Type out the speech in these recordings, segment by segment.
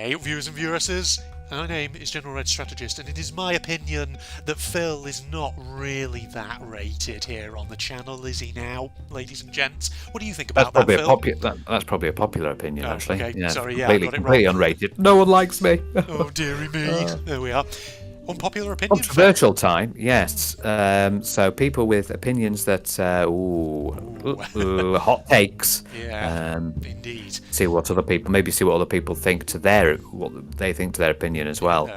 Hey viewers and viewresses, my name is General Red Strategist, and it is my opinion that Phil is not really that rated here on the channel, is he now, ladies and gents? What do you think about that, Phil? That's probably a popular opinion, Oh, actually. okay, Yeah, sorry, yeah, I got it completely wrong. unrated. No one likes me. Oh, dearie me. There we are. Unpopular opinion, Phil. Controversial time, yes. So people with opinions that, hot takes. Yeah, indeed. See what other people think what they think to their opinion as well.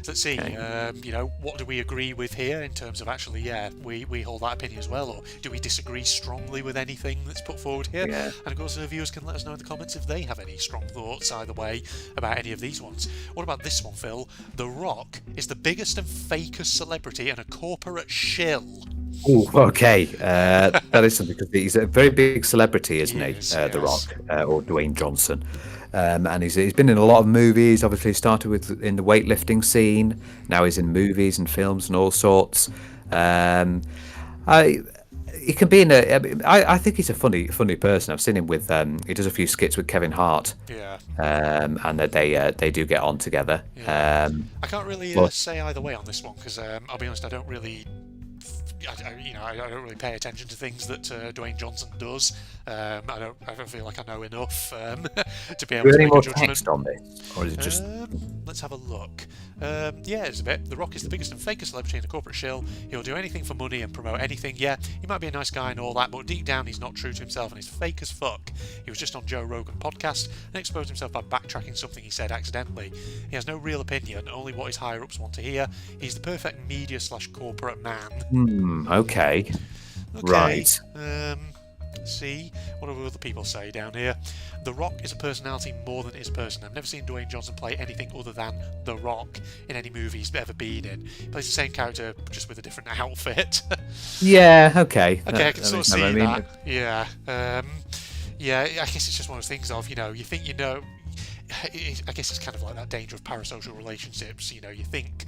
Let's see, Okay. what do we agree with here in terms of actually, we hold that opinion as well, or do we disagree strongly with anything that's put forward here? Yeah. And of course, the viewers can let us know in the comments if they have any strong thoughts either way about any of these ones. What about this one, Phil? The Rock is the biggest and fakest celebrity and a corporate shill. Ooh, okay. That is something, because he's a very big celebrity, isn't he? The Yes. Rock, or Dwayne Johnson. And he's been in a lot of movies. Obviously, started in the weightlifting scene. Now he's in movies and films and all sorts. He can be I think he's a funny person. I've seen him with. He does a few skits with Kevin Hart. Yeah. And they do get on together. Yeah. I can't really say either way on this one because I'll be honest, I don't really pay attention to things that Dwayne Johnson does. I don't feel like I know enough to be able to make a judgment. Text on this, or is it just? Let's have a look. Yeah, it's a bit. The Rock is the biggest and fakest celebrity in a corporate shill. He'll do anything for money and promote anything. Yeah, he might be a nice guy and all that, but deep down he's not true to himself and he's fake as fuck. He was just on Joe Rogan podcast and exposed himself by backtracking something he said accidentally. He has no real opinion, only what his higher ups want to hear. He's the perfect media/corporate man. Okay. Right. See, what do other people say down here? The Rock is a personality more than is a person. I've never seen Dwayne Johnson play anything other than The Rock in any movie he's ever been in. He plays the same character just with a different outfit. Yeah, okay. Okay, I can sort of see that. Yeah. Yeah, I guess it's just one of those things of, you think you know. I guess it's kind of like that danger of parasocial relationships. You think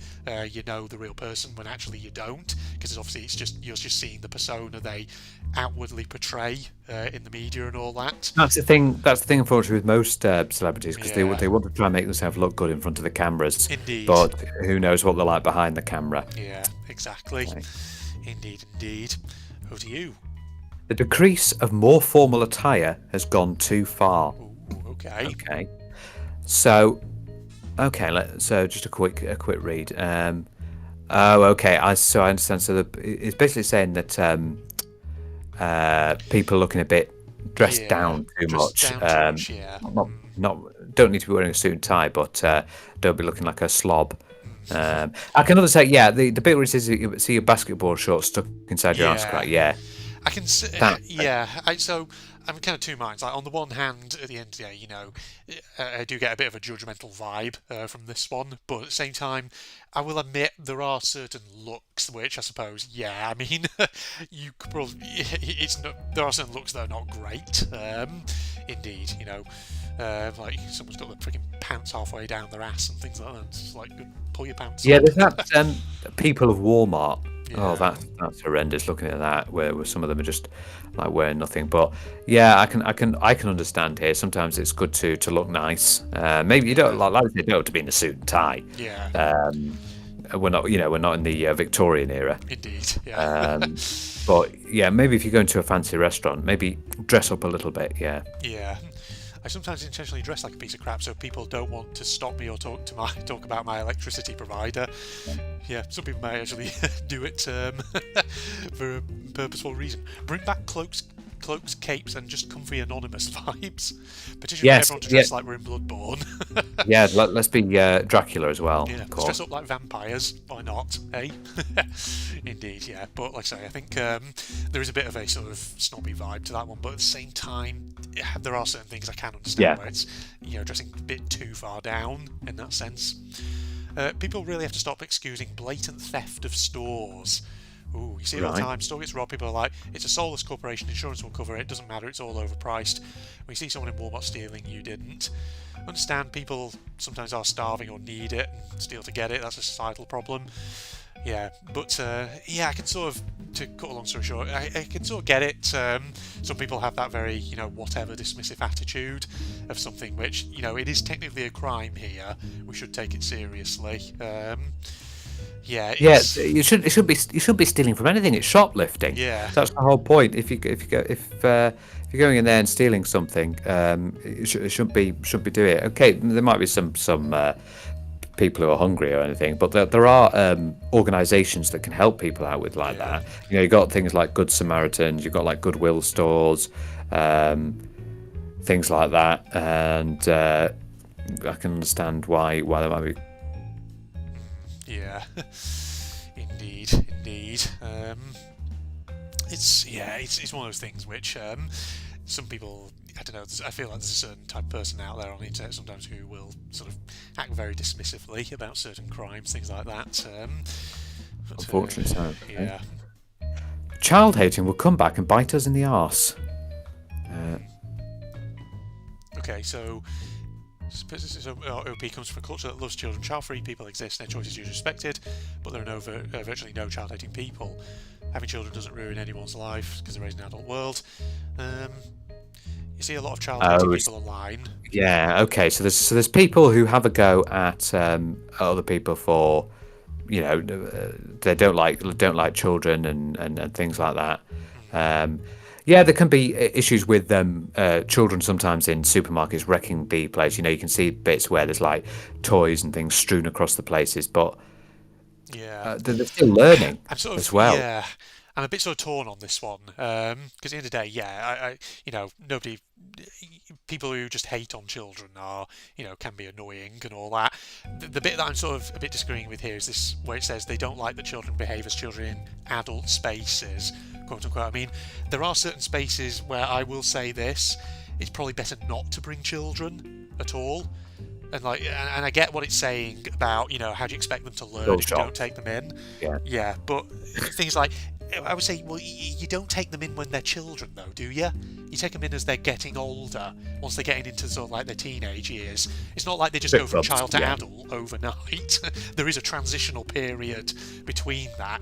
you know the real person when actually you don't, because obviously you're just seeing the persona they outwardly portray in the media and all that. That's the thing. Unfortunately, with most celebrities, because they want to try and make themselves look good in front of the cameras. Indeed. But who knows what they're like behind the camera? Yeah, exactly. Okay. Indeed. Over to you. The decrease of more formal attire has gone too far. Ooh, okay. So just a quick read. Okay. I understand. So it's basically saying that people are looking a bit dressed down too much. Don't need to be wearing a suit and tie, but don't be looking like a slob. I can understand. Yeah, the bit where it says you see your basketball shorts stuck inside your ass crack. Yeah. I can see. So I'm kind of two minds. Like, on the one hand, at the end of the day, I do get a bit of a judgmental vibe from this one, but at the same time, I will admit there are certain looks which I suppose, you could probably. There are certain looks that are not great. Indeed, like someone's got the freaking pants halfway down their ass and things like that. It's just like, pull your pants. Yeah, there's that. People of Walmart. Yeah. Oh, that's horrendous. Looking at that, where some of them are just like wearing nothing. But yeah, I can understand here. Sometimes it's good to look nice. Maybe you don't like you don't have to be in a suit and tie. Yeah. We're not in the Victorian era. Indeed. Yeah. But yeah, maybe if you go into a fancy restaurant, maybe dress up a little bit. Yeah. Yeah. I sometimes intentionally dress like a piece of crap so people don't want to stop me or talk about my electricity provider. Yeah, some people may actually do it for a purposeful reason. Bring back cloaks, capes, and just comfy anonymous vibes. Petition for everyone to dress like we're in Bloodborne. Yeah, let's be Dracula as well. Yeah, let's dress up like vampires. Why not? Eh? Indeed, yeah. But like I say, I think there is a bit of a sort of snobby vibe to that one. But at the same time, there are certain things I can understand where it's dressing a bit too far down in that sense. People really have to stop excusing blatant theft of stores. Ooh, you see it all the time. Store gets robbed. People are like, it's a soulless corporation. Insurance will cover it. Doesn't matter. It's all overpriced. When you see someone in Walmart stealing, you didn't. Understand people sometimes are starving or need it and steal to get it. That's a societal problem. Yeah, but yeah, I can sort of, to cut a long story short, I can sort of get it. Some people have that very, whatever dismissive attitude of something which, it is technically a crime here. We should take it seriously. Yeah, Yeah, it's you should be stealing from anything. It's shoplifting. yeah, That's the whole point. If you're going in there and stealing something, it shouldn't be doing it. Okay, there might be some people who are hungry or anything, but there are organisations that can help people out with like yeah, that. You've got things like Good Samaritans, you've got like Goodwill stores, things like that, and I can understand why there might be. yeah. Indeed, indeed. It's one of those things which some people, I don't know. I feel like there's a certain type of person out there on the internet sometimes who will sort of act very dismissively about certain crimes, things like that. Unfortunately, so. Yeah, Child hating will come back and bite us in the arse. okay, so OP comes from a culture that loves children. Child-free people exist, their choices are usually respected, but there are virtually no child-hating people. Having children doesn't ruin anyone's life because they're raised in an adult world. You see a lot of child-hating people online. Yeah. Okay. So there's people who have a go at other people for, they don't like children and things like that. Yeah, there can be issues with children sometimes in supermarkets wrecking the place. You can see bits where there's like toys and things strewn across the places, but Yeah, they're still learning I'm sort as of well. yeah. I'm a bit sort of torn on this one because at the end of the day, yeah, nobody, people who just hate on children are, can be annoying and all that. The bit that I'm sort of a bit disagreeing with here is this, where it says they don't like that children behave as children in adult spaces, quote unquote. I mean, there are certain spaces where I will say this: it's probably better not to bring children at all. And I get what it's saying about, how do you expect them to learn if you don't take them in? Yeah. Yeah, but things like, I would say, well, you don't take them in when they're children, though, do you? You take them in as they're getting older, once they're getting into sort of like their teenage years. It's not like they just go from child to adult overnight. There is a transitional period between that,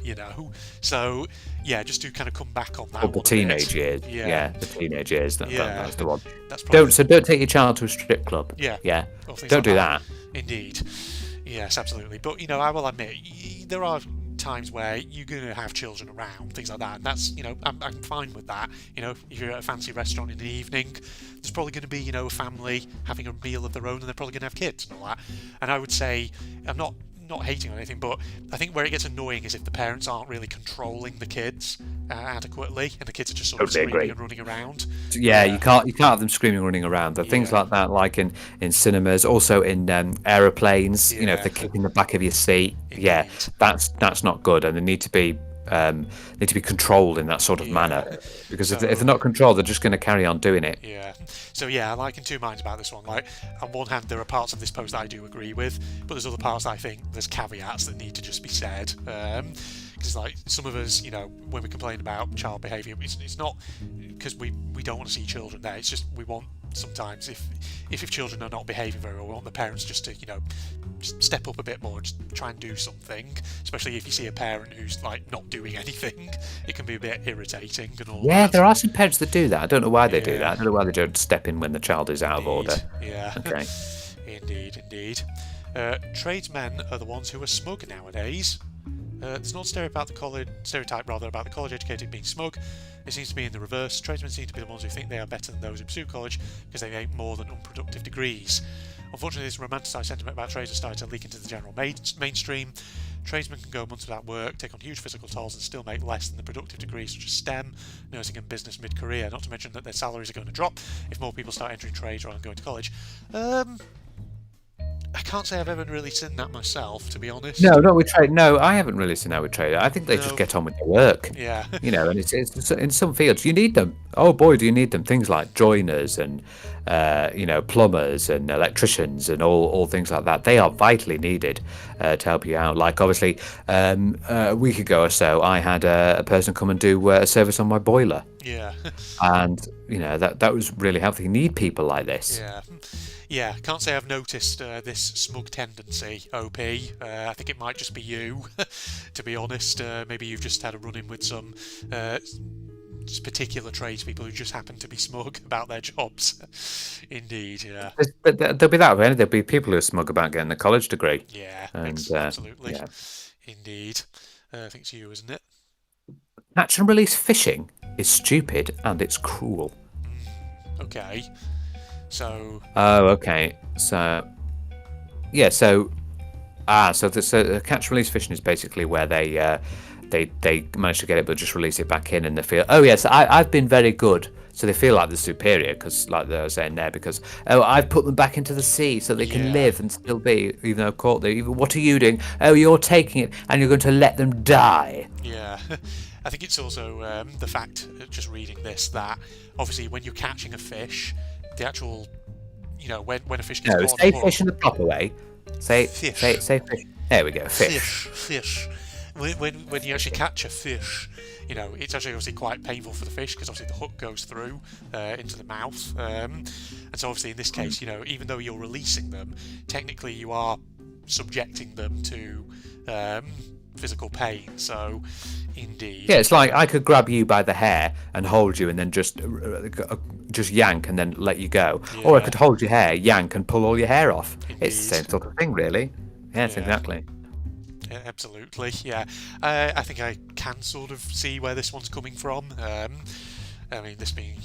So, yeah, just to kind of come back on that. Well, the teenage years. Yeah. Yeah, the teenage years. That's the one. That's probably... Don't take your child to a strip club. Yeah. Yeah. Don't like do that. Indeed. Yes, absolutely. But, I will admit, there are times where you're going to have children around, things like that, and that's, I'm fine with that. If you're at a fancy restaurant in the evening, there's probably going to be, a family having a meal of their own, and they're probably going to have kids and all that. And I would say, I'm not hating on anything, but I think where it gets annoying is if the parents aren't really controlling the kids adequately, and the kids are just sort of screaming and running around. Yeah, you can't have them screaming and running around. There are things like that, like in cinemas, also in aeroplanes. If they're kicking the back of your seat, Indeed. That's not good, and they need to be controlled in that sort of manner, because if they're not controlled, they're just going to carry on doing it. Yeah. So yeah, I'm like in two minds about this one. Like, on one hand, there are parts of this post that I do agree with, but there's other parts that I think there's caveats that need to just be said. Because like some of us, when we complain about child behaviour, it's not because we don't want to see children there. It's just we want sometimes if children are not behaving very well, we want the parents just to just step up a bit more and just try and do something. Especially if you see a parent who's like not doing anything, it can be a bit irritating and all. Yeah, that. there are some parents that do that. I don't know why they do that. I don't know why they don't step in when the child is out of order. Yeah. Okay. Indeed. Tradesmen are the ones who are smug nowadays. There's no stereotype about the college-educated being smug. It seems to be in the reverse. Tradesmen seem to be the ones who think they are better than those who pursue college because they make more than unproductive degrees. Unfortunately, this romanticised sentiment about trades has started to leak into the general mainstream. Tradesmen can go months without work, take on huge physical tolls, and still make less than the productive degrees such as STEM, nursing, and business mid-career. Not to mention that their salaries are going to drop if more people start entering trades rather than going to college. I can't say I've ever really seen that myself, to be honest. No, not with trade. No, I haven't really seen that with trade. I think they just get on with their work. Yeah. And it's in some fields you need them. Oh boy, do you need them? Things like joiners and plumbers and electricians and all things like that. They are vitally needed to help you out. Like obviously, a week ago or so, I had a person come and do a service on my boiler. Yeah. And that was really helpful. You need people like this. Yeah. Yeah, can't say I've noticed this smug tendency, OP. I think it might just be you, to be honest. Maybe you've just had a run in with some uh, particular tradespeople who just happen to be smug about their jobs. Indeed, yeah. But there'll be that way. There'll be people who are smug about getting a college degree, Yeah, and absolutely. yeah. Indeed. I think it's you, isn't it? Catch and release fishing is stupid and it's cruel. Okay. So, Oh, okay. So yeah, so the catch and release fishing is basically where they manage to get it but just release it back in and they feel, oh yes, I've been very good. So they feel like they're superior because, like they were saying there, because oh, I've put them back into the sea so they can yeah. live and still be, even though caught there. What are you doing? Oh, you're taking it and you're going to let them die. Yeah. I think it's also the fact, just reading this, that obviously when you're catching a fish, the actual, when a fish gets No, caught say on the fish hook, in the proper way. Say fish, fish. There we go, fish. fish. When you actually catch a fish, it's actually obviously quite painful for the fish because obviously the hook goes through into the mouth, and so obviously in this case, even though you're releasing them, technically you are subjecting them to physical pain. So, indeed. Yeah, it's like I could grab you by the hair and hold you, and then just yank and then let you go, or I Yeah, could hold your hair, yank, and pull all your hair off. It's the indeed. same sort of thing, really. Yes, Yeah. exactly. Yeah, absolutely, yeah. I think I can sort of see where this one's coming from. I mean, this being,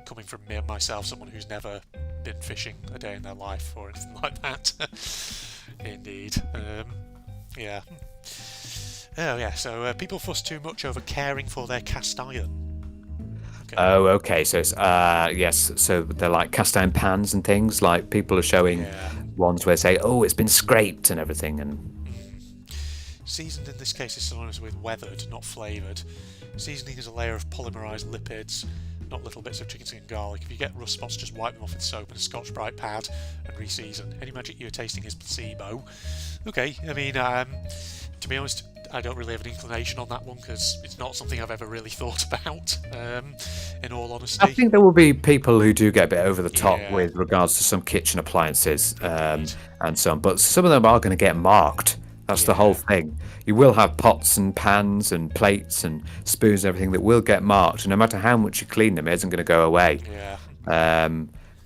coming from me myself, someone who's never been fishing a day in their life or anything like that. Indeed. Yeah. Oh, yeah, so people fuss too much over caring for their cast iron. Okay. Oh, okay. So it's yes. So they're like cast iron pans and things. Like people are showing Yeah. ones where they say, "Oh, it's been scraped" and everything, and Seasoned in this case is synonymous with weathered, not flavoured. Seasoning is a layer of polymerised lipids, not little bits of chicken skin and garlic. If you get rust spots, just wipe them off with soap and a Scotch Brite pad and re-season. Any magic you're tasting is placebo. Okay, I mean, to be honest, I don't really have an inclination on that one because it's not something I've ever really thought about, in all I honesty. think there will be people who do get a bit over the top Yeah, with regards to some kitchen appliances indeed. and some, but some of them are going to get marked. That's the whole Yeah, thing. You will have pots and pans and plates and spoons and everything that will get marked, and no matter how much you clean them, it isn't going to go away. yeah,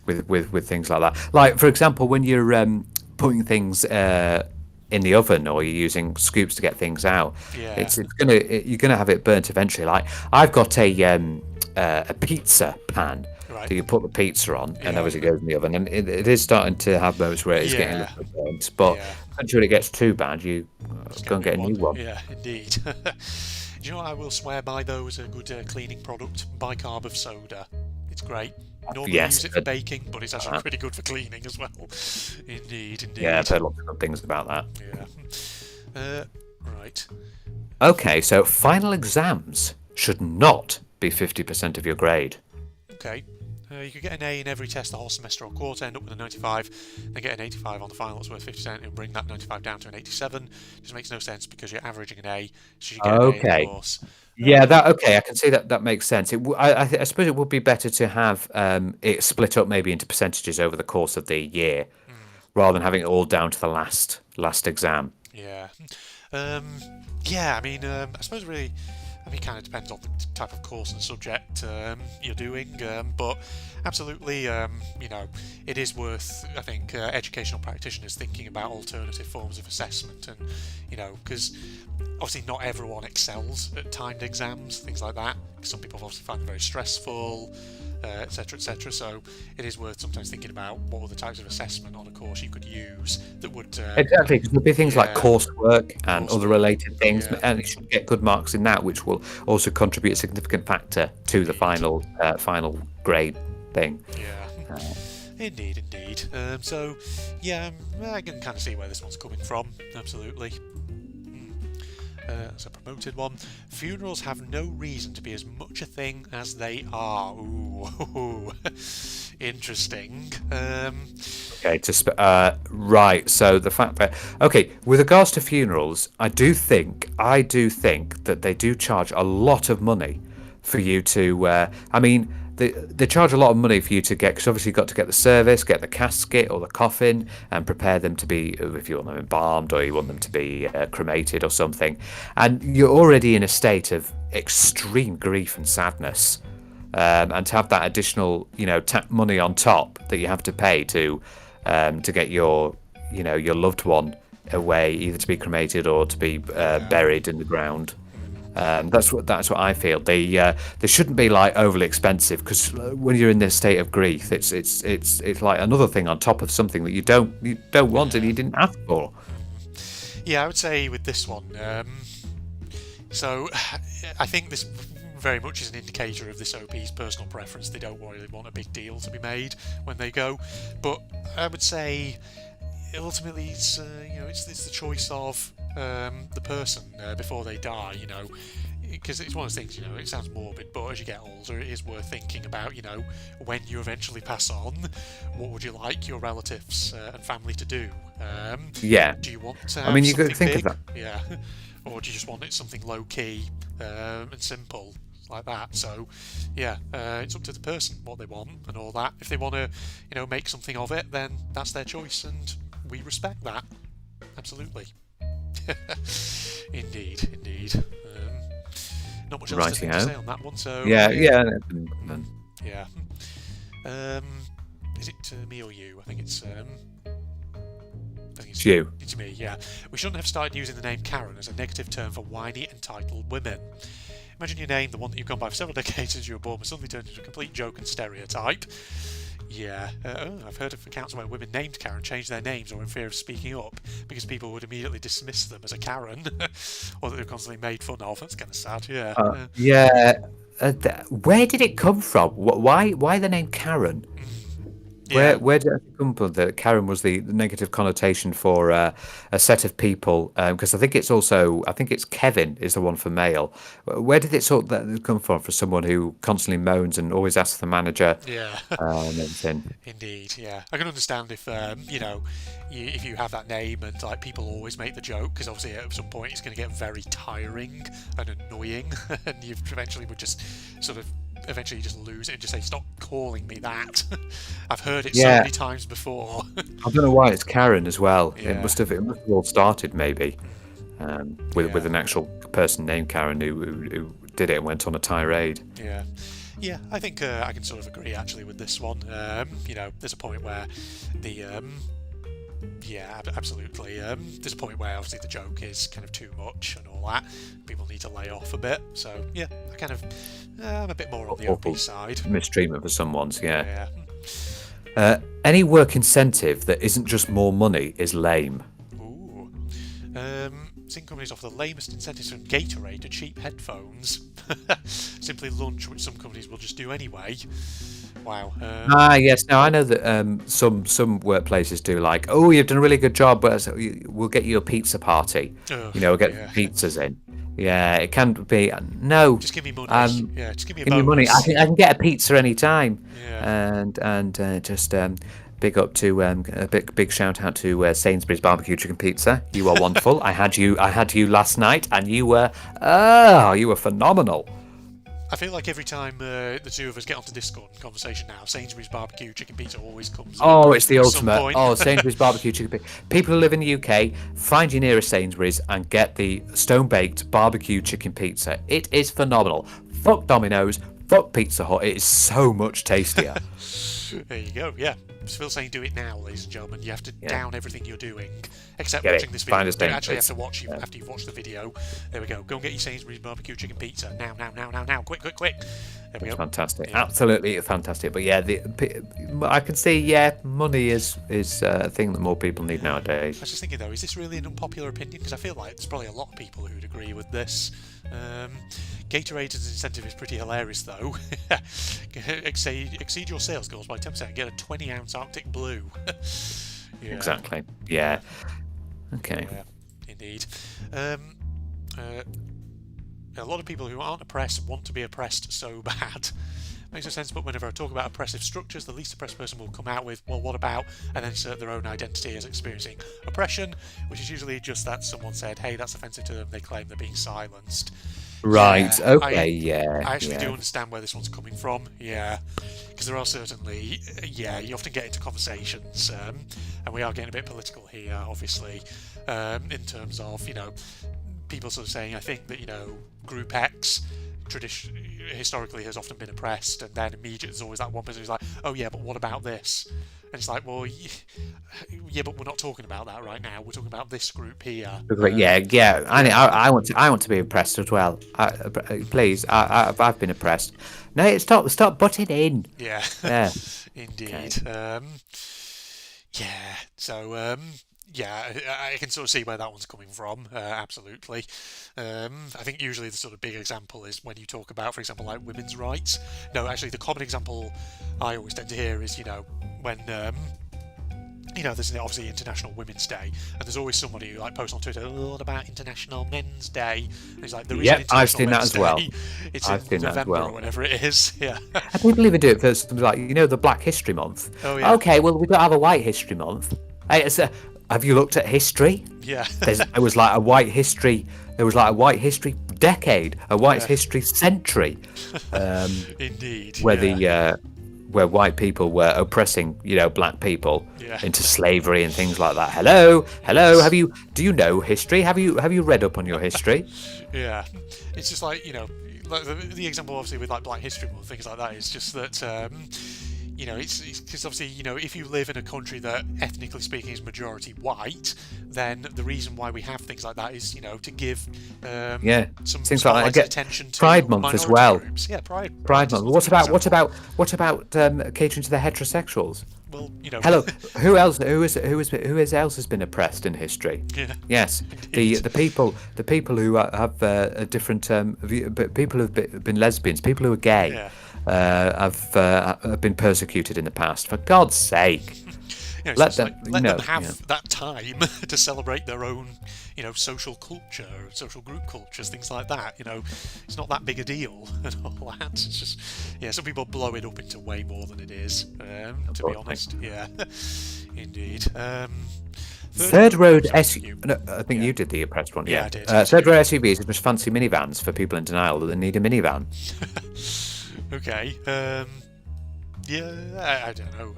With things like that. Like for example, when you're putting things in the oven or you're using scoops to get things out, yeah. you're gonna have it burnt eventually. Like I've got a pizza pan Right. that you put the pizza on, and Yeah, obviously it goes in the oven, and it is starting to have moments where it's getting a yeah, little bit burnt. But yeah. until it gets too bad, you Just go and get a new one. Yeah, indeed. Do you know what I will swear by though as a good cleaning product? Bicarb of soda. It's great. Normally Yes, use it for baking, but it's actually pretty good for cleaning as well. Indeed, yeah, I've indeed. heard lots of good things about that. Yeah. Right. Okay, so final exams should not be 50% of your grade. Okay. You could get an A in every test the whole semester or quarter, end up with a 95, then get an 85 on the final that's worth 50%, and bring that 95 down to an 87. Just makes no sense because you're averaging an A, so you get an A in the Okay. course. Yeah, that okay. I can see that makes sense. I suppose it would be better to have it split up maybe into percentages over the course of the year, rather than having it all down to the last exam. Yeah. Um, yeah, I mean, I suppose really, it kind of depends on the type of course and subject you're doing, but absolutely, it is worth, I think, educational practitioners thinking about alternative forms of assessment and, because obviously not everyone excels at timed exams, things like that. Some people obviously find them very stressful, etc., etc. So it is worth sometimes thinking about what other types of assessment on a course you could use that would. Exactly, because there'll be things like Yeah, coursework and other coursework. related things, Yeah, and you should get good marks in that, which will also contribute a significant factor to the indeed. final grade thing. Yeah. Indeed, indeed. So, yeah, I can kind of see where this one's coming from. Absolutely. It's a promoted one. Funerals have no reason to be as much a thing as they are. Ooh, interesting. Okay, right. So the fact that with regards to funerals, I do think that they do charge a lot of money for you to. I mean, they charge a lot of money for you to get, because obviously you've got to get the service, get the casket or the coffin, and prepare them to be, if you want them embalmed or you want them to be cremated or something. And you're already in a state of extreme grief and sadness. And to have that additional, money on top that you have to pay to get your loved one away, either to be cremated or to be buried in the ground. That's what I feel. They shouldn't be like overly expensive, because when you're in this state of grief, it's like another thing on top of something that you don't want and you didn't ask for. Yeah, I would say with this one. So I think this very much is an indicator of this OP's personal preference. They don't really want a big deal to be made when they go, but I would say ultimately it's the choice of the person before they die, because it's one of those things, it sounds morbid, but as you get older it is worth thinking about, when you eventually pass on, what would you like your relatives and family to do? Do you want to have you could think big? of that. Yeah. Or do you just want it something low-key and simple like that? So yeah, it's up to the person what they want and all that. If they want to make something of it, then that's their choice and we respect that. Absolutely. Indeed. Not much else to say on that one. So yeah. Is it me or you? I think it's you. It's me, yeah. We shouldn't have started using the name Karen as a negative term for whiny, entitled women. Imagine your name, the one that you've gone by for several decades since you were born, was suddenly turned into a complete joke and stereotype. Yeah, I've heard of accounts where women named Karen changed their names or in fear of speaking up because people would immediately dismiss them as a Karen, or that they're constantly made fun of. That's kind of sad, yeah. Where did it come from? Why the name Karen? Yeah. Where did it come from that Karen was the negative connotation for a set of people? Because I think it's Kevin is the one for male. Where did it sort of that come from for someone who constantly moans and always asks the manager? Yeah. And everything. Indeed, yeah. I can understand if if you have that name and like people always make the joke, because obviously at some point it's going to get very tiring and annoying, and you eventually would just sort of just lose it and just say, stop calling me that. I've heard it so many times before. I don't know why it's Karen as well. Yeah. It must have all started maybe with an actual person named Karen who did it and went on a tirade. Yeah, I think I can sort of agree actually with this one. There's a point where the absolutely. There's a point where obviously the joke is kind of too much and all that. People need to lay off a bit. So yeah, I'm a bit more on the OP side. Mistreatment for someone's, yeah. Any work incentive that isn't just more money is lame. Ooh. Some companies offer the lamest incentives from Gatorade to cheap headphones. Simply lunch, which some companies will just do anyway. Wow. Yes. Now I know that some workplaces do, like, oh, you've done a really good job, but we'll get you a pizza party. We'll get pizzas in. Yeah, it can be. No, just give me money. Just give me money. I can get a pizza anytime. Yeah. And just big up to a big shout out to Sainsbury's barbecue chicken pizza. You are wonderful. I had you last night, and you were phenomenal. I feel like every time the two of us get onto Discord conversation now, Sainsbury's barbecue chicken pizza always comes up. Oh, it's the ultimate. Oh, Sainsbury's barbecue chicken pizza. People who live in the UK, find your nearest Sainsbury's and get the stone-baked barbecue chicken pizza. It is phenomenal. Fuck Domino's, fuck Pizza Hut. It is so much tastier. There you go, yeah. Phil's saying do it now, ladies and gentlemen. You have to down everything you're doing, except watching this video. You actually have to watch after you've watched the video. There we go. Go and get your Sainsbury's barbecue chicken pizza now. Quick. There we go. Fantastic. Yeah. Absolutely fantastic. But yeah, I can see, money is a thing that more people need nowadays. I was just thinking though, is this really an unpopular opinion? Because I feel like there's probably a lot of people who'd agree with this. Gatorade's incentive is pretty hilarious though. Exceed your sales goals by 10% and get a 20-ounce Arctic Blue. Yeah. Exactly. Yeah. Okay. Yeah, indeed. A lot of people who aren't oppressed want to be oppressed so bad. Makes no sense, but whenever I talk about oppressive structures, the least oppressed person will come out with, well, what about, and then insert their own identity as experiencing oppression, which is usually just that someone said, hey, that's offensive to them, they claim they're being silenced. Right. Yeah, Okay. Yeah. I actually do Yeah. understand where this one's coming from. Yeah, because there are certainly, yeah, you often get into conversations, and we are getting a bit political here, obviously, in terms of, people sort of saying, I think that, Group X historically has often been oppressed, and then immediately there's always that one person who's like, oh yeah, but what about this? And it's like, well, yeah, but we're not talking about that right now. We're talking about this group here. Yeah. Yeah. I want to. I want to be oppressed as well. Please. I've been oppressed. No, stop butting in. Yeah, Yeah. Okay. indeed. Yeah, so yeah, I can sort of see where that one's coming from. Absolutely. I think usually the sort of big example is when you talk about, for example, like women's rights. No, actually, the common example I always tend to hear is, when there's obviously International Women's Day, and there's always somebody who like posts on Twitter, oh, what about International Men's Day? And it's like, there is an Yep, I've International seen that Men's as well. Day. It's I've in seen that as November well. or whatever it is. Yeah. And people even do it for something like the Black History Month. Oh yeah. Okay, well we don't have a White History Month. Hey, have you looked at history? Yeah. There was like a White History. There was like a White History decade, a White Yeah. History century, Indeed. where Yeah. where white people were oppressing black people Yeah. into slavery and things like that. Hello. Do you know history? Have you read up on your history? Yeah, it's just like like the example obviously with like Black History Month, things like that. Is just that it's because obviously if you live in a country that ethnically speaking is majority white, then the reason why we have things like that is to give some Things like that. spotlighted attention to Pride Month as minority well. groups. Yeah, Pride Month. is What another example. about catering to the heterosexuals? Well, Hello, who else? Who else has been oppressed in history? Yeah. Yes, the people who have a different view, people who've been lesbians, people who are gay, Yeah. have been persecuted in the past. For God's sake, It's let just them like, let them have that time to celebrate their own, social culture, social group cultures, things like that. It's not that big a deal and all that. It's just, some people blow it up into way more than it is. To be honest, yeah, indeed. Third road You. No, I think you did the oppressed one. Yeah, I did. Third road SUVs are just fancy minivans for people in denial that they need a minivan. Okay. Yeah, I don't know.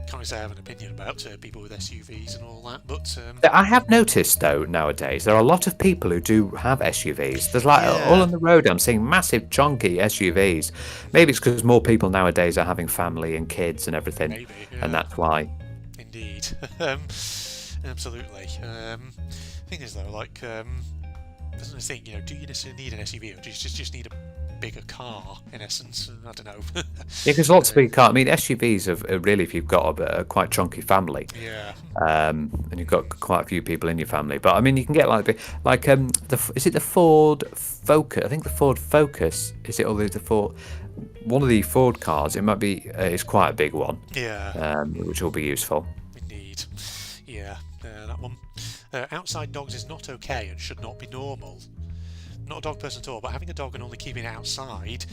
Can't really say I have an opinion about people with SUVs and all that, but I have noticed though nowadays there are a lot of people who do have SUVs. There's like all on the road I'm seeing massive chunky SUVs. Maybe it's because more people nowadays are having family and kids and everything, maybe, and that's why. Indeed. Absolutely. Thing is though, like, doesn't I think do you necessarily need an SUV, or do you just need a bigger car in essence? I don't know. Yeah, because lots of people can't. I mean, SUVs are really if you've got a quite chunky family, Yeah. and you've got quite a few people in your family. But I mean, you can get is it the Ford Focus? I think the Ford Focus is it, or the Ford? One of the Ford cars. It might be. It's quite a big one. Yeah. Which will be useful. Indeed. Yeah. That one. Outside dogs is not okay and should not be normal. Not a dog person at all, but having a dog and only keeping it outside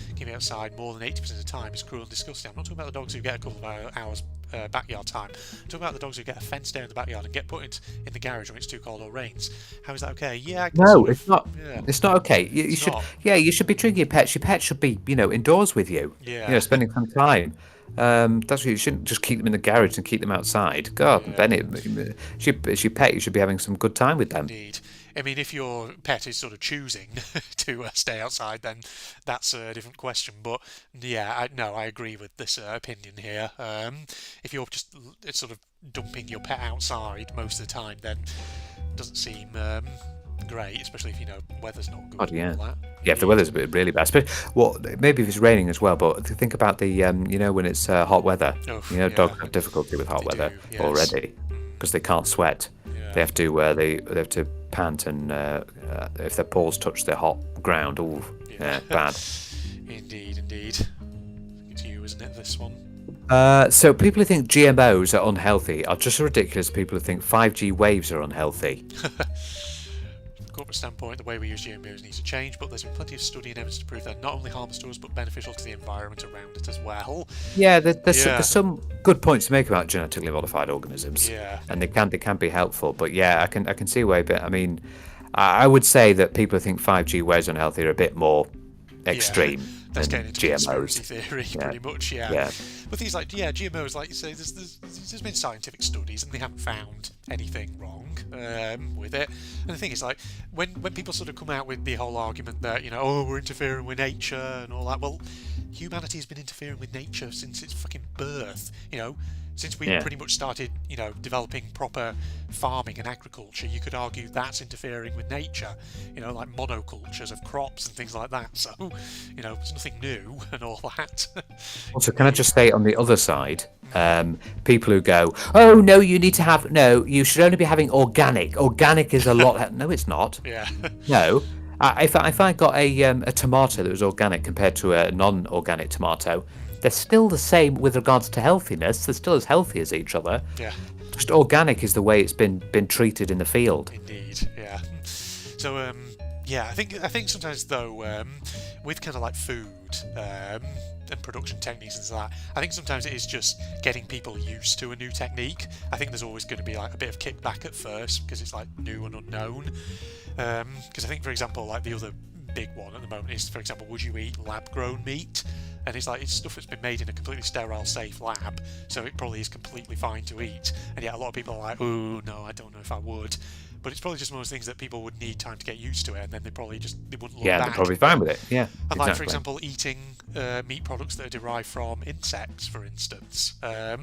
more than 80% of the time is cruel and disgusting. I'm not talking about the dogs who get a couple of hours backyard time. I'm talking about the dogs who get a fence down in the backyard and get put in the garage when it's too cold or rains. How is that okay? Yeah. No, it's not. Yeah. It's not okay. You should. not. Yeah, you should be treating your pets. Your pets should be, indoors with you. Yeah. Spending some time. That's what you shouldn't just keep them in the garage and keep them outside. God, Yeah. Bennett, it's your pet. You should be having some good time with them. Indeed. I mean, if your pet is sort of choosing to stay outside, then that's a different question. But yeah, I agree with this opinion here. If you're just sort of dumping your pet outside most of the time, then it doesn't seem great, especially if weather's not good. God, yeah. And all that. Yeah, if the weather's a bit really bad, maybe if it's raining as well. But think about the when it's hot weather. Oh, Dogs yeah. have difficulty with hot They weather do, yes. already because they can't sweat. Yeah. They have to pant, and if their paws touch the hot ground, bad. Indeed. It's you, isn't it? This one. So people who think GMOs are unhealthy are just as ridiculous as people who think 5G waves are unhealthy. From a corporate standpoint, the way we use GMOs needs to change, but there's been plenty of study and evidence to prove they're not only harmless to us, but beneficial to the environment around it as well. Yeah, there's some good points to make about genetically modified organisms. Yeah. And they can be helpful, but yeah, I can see why. But I mean, I would say that people who think 5G ways unhealthy are a bit more extreme that's than getting into conspiracy GMOs. theory, Yeah, pretty much. Yeah, yeah, but things like GMOs, like you say, there's been scientific studies and they haven't found anything wrong with it. And the thing is, like, when people sort of come out with the whole argument that oh, we're interfering with nature and all that, well, humanity has been interfering with nature since its fucking birth. Since we yeah. pretty much started, developing proper farming and agriculture, you could argue that's interfering with nature. Like monocultures of crops and things like that. So, it's nothing new and all that. Also, can I just say on the other side, people who go, "Oh no, you should only be having organic. Organic is a lot." No, it's not. Yeah. No. If I got a tomato that was organic compared to a non-organic tomato, they're still the same with regards to healthiness. They're still as healthy as each other. Yeah. Just organic is the way it's been treated in the field. Indeed. Yeah. So yeah, I think sometimes though with kind of like food and production techniques and stuff like that, I think sometimes it is just getting people used to a new technique. I think there's always going to be like a bit of kickback at first because it's like new and unknown. Because I think, for example, like the other big one at the moment is, for example, would you eat lab-grown meat? And it's like, it's stuff that's been made in a completely sterile, safe lab, so it probably is completely fine to eat. And yet a lot of people are like, oh, no, I don't know if I would. But it's probably just one of those things that people would need time to get used to it, and then they wouldn't look Yeah, back. they're probably fine with it. Yeah, And like, for example, eating meat products that are derived from insects, for instance. A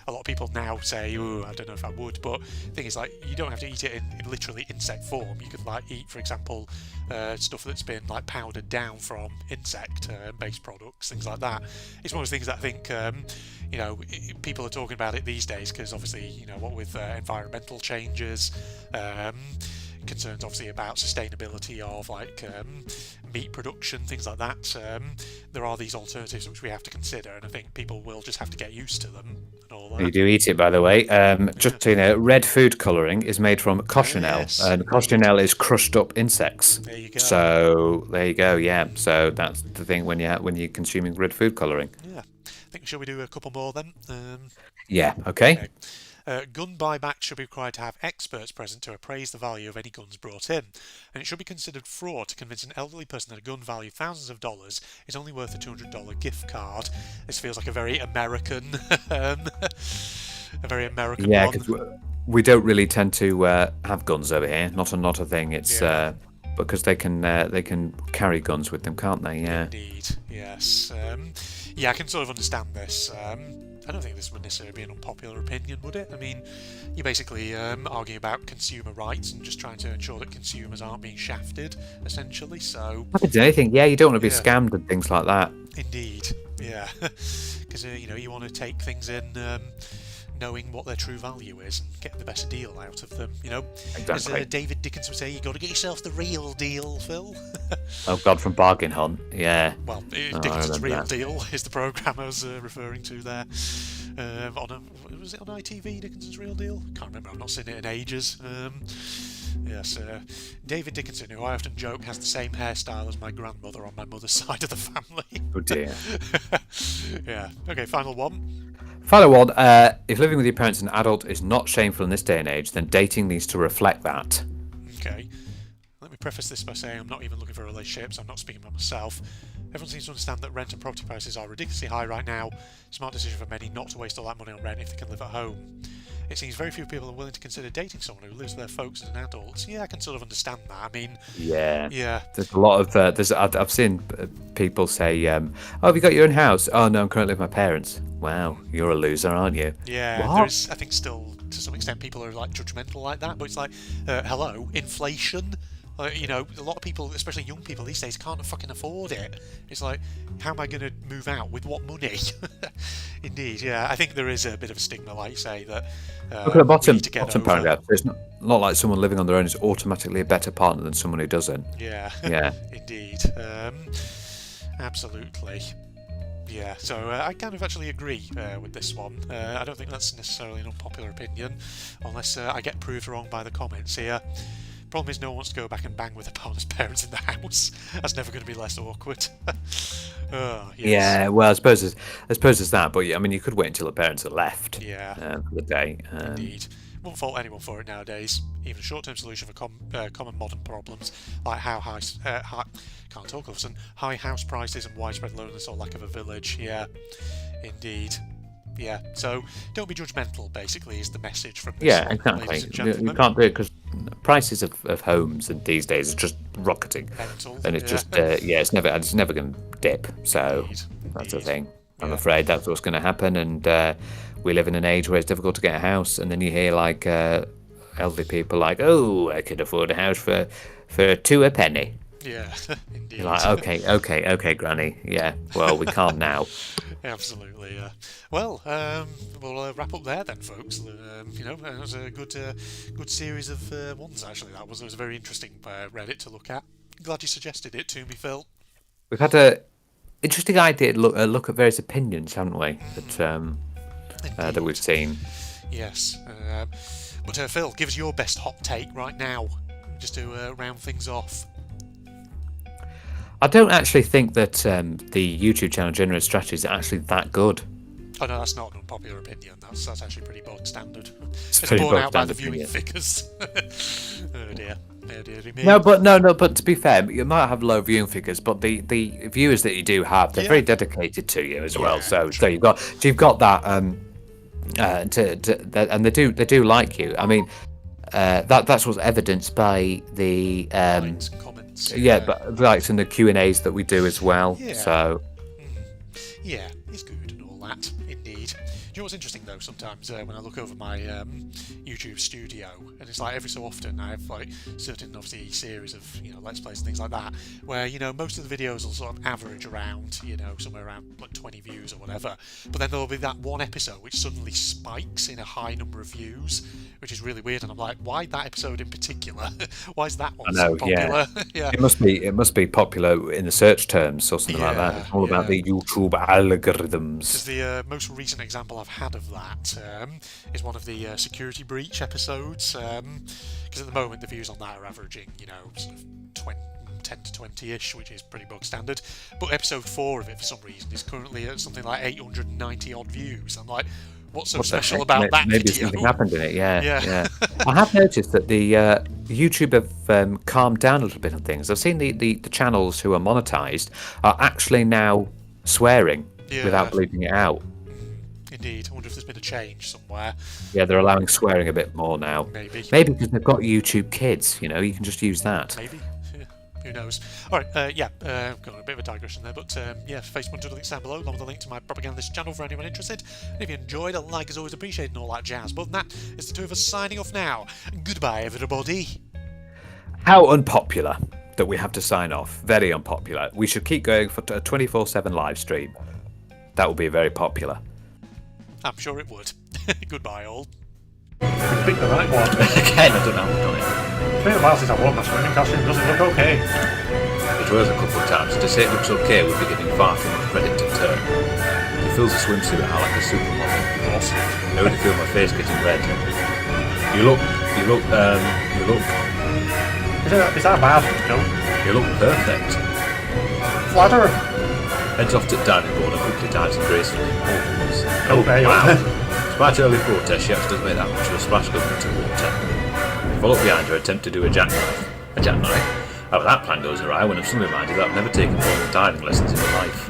lot of people now say, oh, I don't know if I would, but the thing is, like, you don't have to eat it in literally insect form. You could, like, eat, for example, stuff that's been, like, powdered down from insect-based products, things like that. It's one of those things that I think, people are talking about it these days because, obviously, what with environmental changes, concerns obviously about sustainability of like meat production, things like that. There are these alternatives which we have to consider, and I think people will just have to get used to them and all that. You do eat it, by the way. Just so you know, red food colouring is made from cochineal, yes, and cochineal is crushed up insects. There you go. So there you go. Yeah. So that's the thing when you're consuming red food colouring. Yeah. I think, shall we do a couple more then? Yeah. Okay. Gun buybacks should be required to have experts present to appraise the value of any guns brought in, and it should be considered fraud to convince an elderly person that a gun valued thousands of dollars is only worth a $200 gift card. This feels like a very American, Yeah, one. because we don't really tend to have guns over here. Not a thing. It's because they can carry guns with them, can't they? Yeah. Indeed. Yes. Yeah, I can sort of understand this. I don't think this would necessarily be an unpopular opinion, would it? I mean, you're basically arguing about consumer rights and just trying to ensure that consumers aren't being shafted, essentially. So, happens anything. Yeah, you don't want to be scammed and things like that. Indeed, yeah, because you want to take things in knowing what their true value is and get the best deal out of them. Exactly. As David Dickens would say, you got to get yourself the real deal, Phil. Oh God, from Bargain Hunt. Yeah. Well, Dickens's Real Deal is the programme I was referring to there. Was it on ITV, Dickens's Real Deal? Can't remember, I've not seen it in ages. Yes, David Dickinson, who I often joke has the same hairstyle as my grandmother on my mother's side of the family. Oh dear. Yeah. Okay, final one. Final one. If living with your parents as an adult is not shameful in this day and age, then dating needs to reflect that. Okay. Let me preface this by saying I'm not even looking for relationships. I'm not speaking about myself. Everyone seems to understand that rent and property prices are ridiculously high right now. Smart decision for many not to waste all that money on rent if they can live at home. It seems very few people are willing to consider dating someone who lives with their folks as an adult. Yeah, I can sort of understand that. I mean, yeah. There's a lot of I've seen people say, "Oh, have you got your own house?" "Oh no, I'm currently with my parents." Wow, you're a loser, aren't you? Yeah, there's, I think, still to some extent people are like judgmental like that. But it's like, hello, inflation. A lot of people, especially young people these days, can't fucking afford it. It's like, how am I going to move out with what money? Indeed, yeah. I think there is a bit of a stigma, like you say, that look at the bottom over. paragraph. It's not like someone living on their own is automatically a better partner than someone who doesn't. Yeah. Yeah. Indeed. Absolutely. Yeah, so I kind of actually agree with this one. I don't think that's necessarily an unpopular opinion, unless I get proved wrong by the comments here. Problem is, no one wants to go back and bang with their partner's parents in the house. That's never going to be less awkward. Oh, yes. Yeah, well, I suppose there's that, but I mean, you could wait until the parents are left. Yeah. For the day. Indeed. won't fault anyone for it nowadays. Even a short-term solution for common modern problems like can't talk all of a sudden, high house prices and widespread loneliness or lack of a village. Yeah, indeed. Yeah, so don't be judgmental, basically, is the message from this Yeah, one, exactly. ladies and gentlemen. You can't do it because prices of homes and these days are just rocketing, Mental, and it's yeah. just it's never going to dip. So that's the thing. I'm afraid that's what's going to happen, and we live in an age where it's difficult to get a house, and then you hear like elderly people like, "Oh, I could afford a house for 2 a penny." Yeah, indeed. You're like, okay, Granny. Yeah, well, we can't now. Absolutely, yeah. Well, we'll wrap up there then, folks. It was a good series of ones, actually. It was a very interesting Reddit to look at. Glad you suggested it to me, Phil. We've had a interesting idea to look at various opinions, haven't we? That we've seen. Yes. But Phil, give us your best hot take right now, just to round things off. I don't actually think that the YouTube channel Generate Strategy is actually that good. Oh no, that's not an unpopular opinion. That's actually pretty bog standard. It's pretty borne bog out by the standard, viewing figures. Oh dear. Me. No, but to be fair, you might have low viewing figures, but the viewers that you do have, they're very dedicated to you as well. So you've got that, and they do like you. I mean, that's what's evidenced by the comments. but likes and the Q&As that we do as well. Yeah. So yeah, it's good and all that, indeed. Do you know what's interesting though? Sometimes when I look over my YouTube studio, and it's like every so often I have like certain obviously series of Let's Plays and things like that, where most of the videos will sort of average around somewhere around like 20 views or whatever. But then there'll be that one episode which suddenly spikes in a high number of views, which is really weird. And I'm like, why that episode in particular? Why is that one so popular? Yeah. It must be popular in the search terms or something like that. It's all about the YouTube algorithms. Because the most recent example I've had of that is one of the security breach episodes. Because at the moment the views on that are averaging, sort of 10 to 20-ish, which is pretty bog standard. But episode 4 of it, for some reason, is currently at something like 890 odd views. I'm like, what's so special about that maybe video? Something happened in it. Yeah. I have noticed that the YouTube have calmed down a little bit on things. I've seen the channels who are monetized are actually now swearing without bleeping it out. Indeed. I wonder if there's been a change somewhere. Yeah, they're allowing swearing a bit more now. Maybe because they've got YouTube Kids. You can just use that. Maybe. Who knows? Alright, got a bit of a digression there, but Facebook and links down below, along with a link to my propagandist channel for anyone interested. And if you enjoyed, a like is always appreciated and all that jazz. But than that, it's the two of us signing off now. Goodbye, everybody. How unpopular that we have to sign off. Very unpopular. We should keep going for a 24/7 live stream. That would be very popular. I'm sure it would. Goodbye, all. Pick the right one. Again, I don't know how I've done it. It's been a while since I wore my swimming costume. Does it look okay? It was a couple of times. To say it looks okay would be giving far too much credit to Turn. He fills a swimsuit out like a supermodel. Awesome. I already feel my face getting red. You look. Is that bad? No. You look perfect. Flatterer. Heads off to the dining board and quickly dives in gracefully. Okay. Wow. Despite early protest, she actually does make that much of a splash going into the water. Follow up behind her, attempt to do a jackknife. A jackknife? However, that plan goes awry when I'm suddenly reminded that I've never taken formal diving lessons in my life.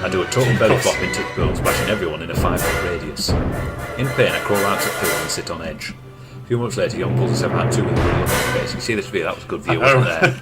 I do a total belly flop into the pool, splashing everyone in a 5-foot radius. In pain, I crawl out to the pool and sit on edge. A few months later, Young pulls a 7-out 2 with a brilliant face. You see this video? That was a good view, wasn't there?